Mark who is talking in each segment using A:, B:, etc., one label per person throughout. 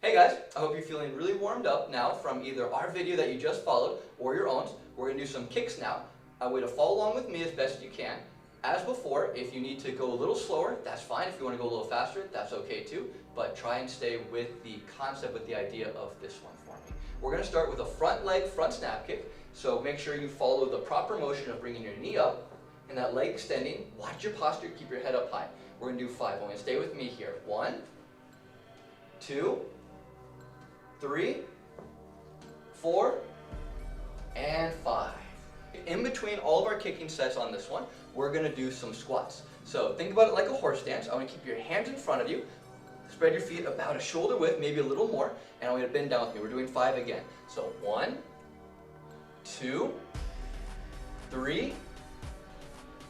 A: Hey guys, I hope you're feeling really warmed up now from either our video that you just followed or your own. We're going to do some kicks now. I want you to follow along with me as best you can. As before, if you need to go a little slower, that's fine. If you want to go a little faster, that's okay too. But try and stay with the concept, with the idea of this one for me. We're going to start with a front leg front snap kick. So make sure you follow the proper motion of bringing your knee up and that leg extending. Watch your posture, keep your head up high. We're going to do 5. I'm going to stay with me here. 1, 2, 3, 4, and 5. In between all of our kicking sets on this one, we're going to do some squats. So think about it like a horse stance. I want to keep your hands in front of you. Spread your feet about a shoulder width, maybe a little more. And I want you to bend down with me. We're doing 5 again. So 1, 2, 3,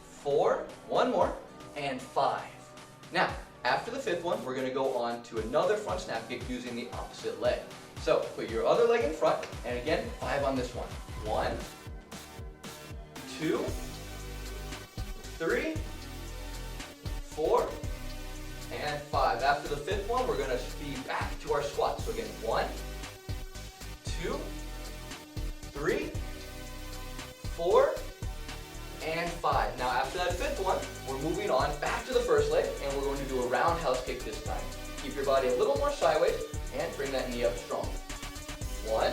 A: 4, one more, and 5. Now, after the 5th one, we're going to go on to another front snap kick using the opposite leg. So put your other leg in front, and again, 5 on this one. 1, 2, 3, 4, and 5. After the 5th one, we're going to be back to our squats. So again, 1, 2, 3, 4, and 5. Now after that 5th one, we're moving on back to the first leg, and we're going to do a roundhouse kick this time. Keep your body a little more sideways, and bring that knee up strong. 1,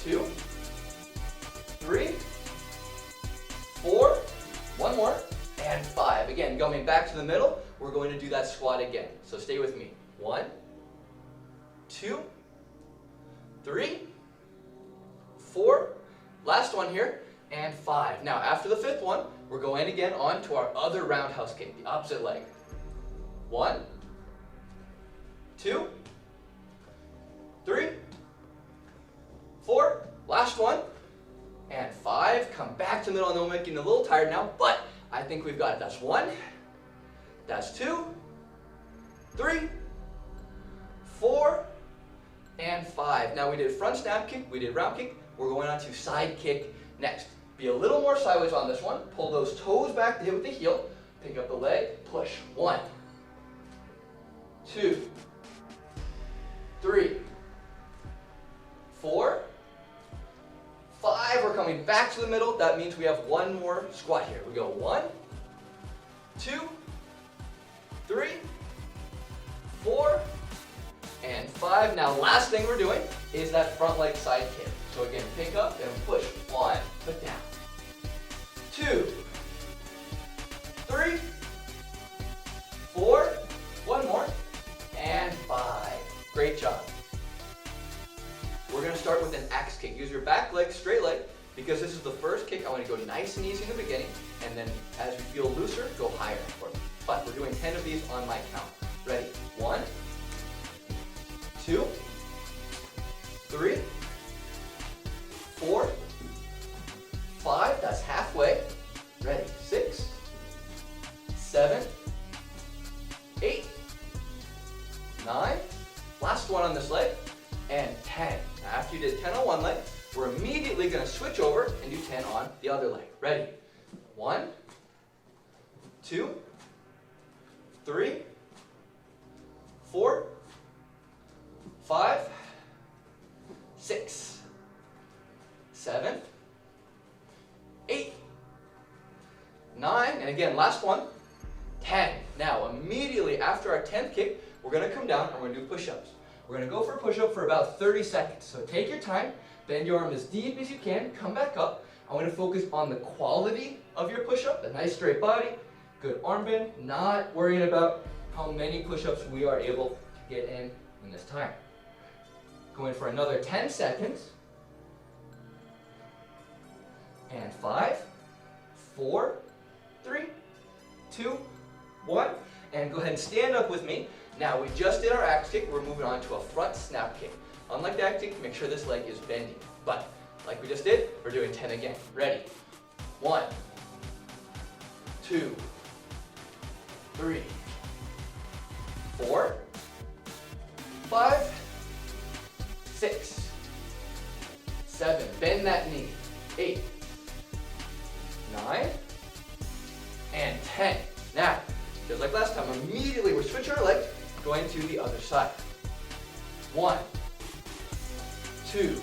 A: 2, 3, 4, one more, and 5. Again, going back to the middle, we're going to do that squat again. So stay with me. 1, 2, 3, 4, last one here, and 5. Now after the 5th one, we're going again on to our other roundhouse kick, the opposite leg. 1, 2, 3, 4, last one, and 5. Come back to the middle. I know I'm making you a little tired now, but I think we've got it. That's 1, that's 2, 3, 4, and 5. Now we did front snap kick, we did round kick. We're going on to side kick next. Be a little more sideways on this one. Pull those toes back to hit with the heel. Pick up the leg, push. 1, 2, 3, 4, 5. We're coming back to the middle. That means we have one more squat here. We go 1, 2, 3, 4, and 5. Now last thing we're doing is that front leg side kick. So again, pick up and push. 1, put down. 2, 3, 4, one more, and 5. Great job. We're going to start with an axe kick. Use your back leg, straight leg, because this is the first kick. I want to go nice and easy in the beginning, and then as you feel looser, go higher. But we're doing 10 of these on my count. Ready? 1, 2, 3, 4, 5. That's halfway. Ready? 6, 7, 8, 9. Last one on this leg. And 10. Now after you did 10 on one leg, we're immediately going to switch over and do 10 on the other leg. Ready? 1, 2, 3, 4, 5, 6, 7, 8, 9, and again, last one, 10. Now, immediately after our 10th kick, we're going to come down and we're going to do push-ups. We're going to go for a push-up for about 30 seconds. So take your time, bend your arm as deep as you can, come back up. I want to focus on the quality of your push-up, the nice straight body, good arm bend, not worrying about how many push-ups we are able to get in this time. Going for another 10 seconds. And 5, 4, 3, 2, 1. And go ahead and stand up with me. Now we just did our axe kick. We're moving on to a front snap kick. Unlike the axe kick, make sure this leg is bending. But like we just did, we're doing 10 again. Ready? 1, 2, 3, 4, 5, 6, 7. Bend that knee. 8, 9, and 10. Now, just like last time, immediately we're switching our legs, going to the other side. 1, 2,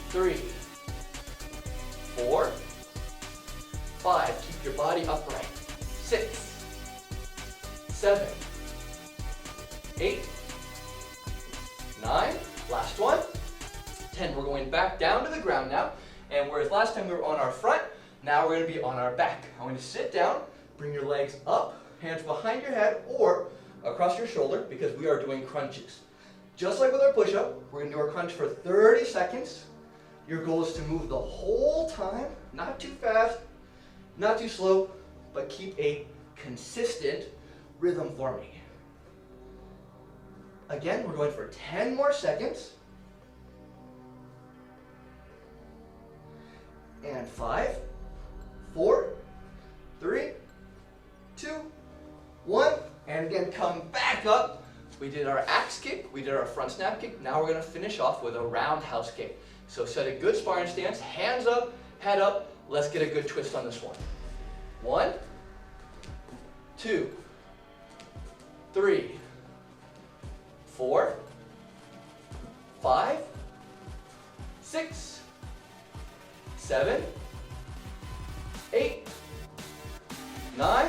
A: 3, 4, 5. Keep your body upright. 6, 7, 8, 9. Last one. 10. We're going back down to the ground now. And whereas last time we were on our front, now we're going to be on our back. I'm going to sit down, bring your legs up, hands behind your head or across your shoulder because we are doing crunches. Just like with our push-up, we're going to do our crunch for 30 seconds. Your goal is to move the whole time, not too fast, not too slow, but keep a consistent rhythm for me. Again, we're going for 10 more seconds. And 5, 4, 3, 2, 1. And again, come back up. We did our axe kick, we did our front snap kick. Now we're going to finish off with a roundhouse kick. So set a good sparring stance, hands up, head up. Let's get a good twist on this one. 1, 2, 3, 4, 5, 6, 7, 8, 9,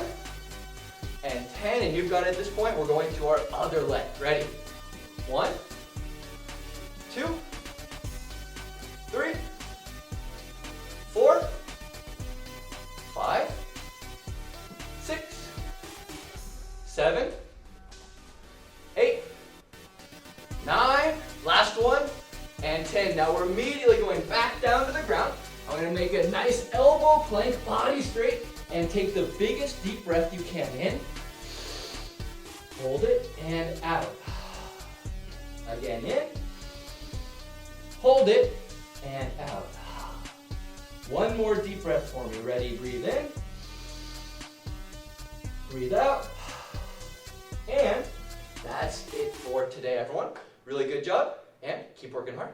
A: and 10. And you've got it at this point. We're going to our other leg. Ready? 1, 2, 3, 4, 5, 6, 7, 8, 9. Last one. And 10. Now we're immediately going back down to the ground. I'm going to make a nice elbow plank, body straight, and take the biggest deep breath you can in. Hold it and out. Again in. Hold it and out. One more deep breath for me. Ready? Breathe in. Breathe out. And that's it for today, everyone. Really good job, and keep working hard.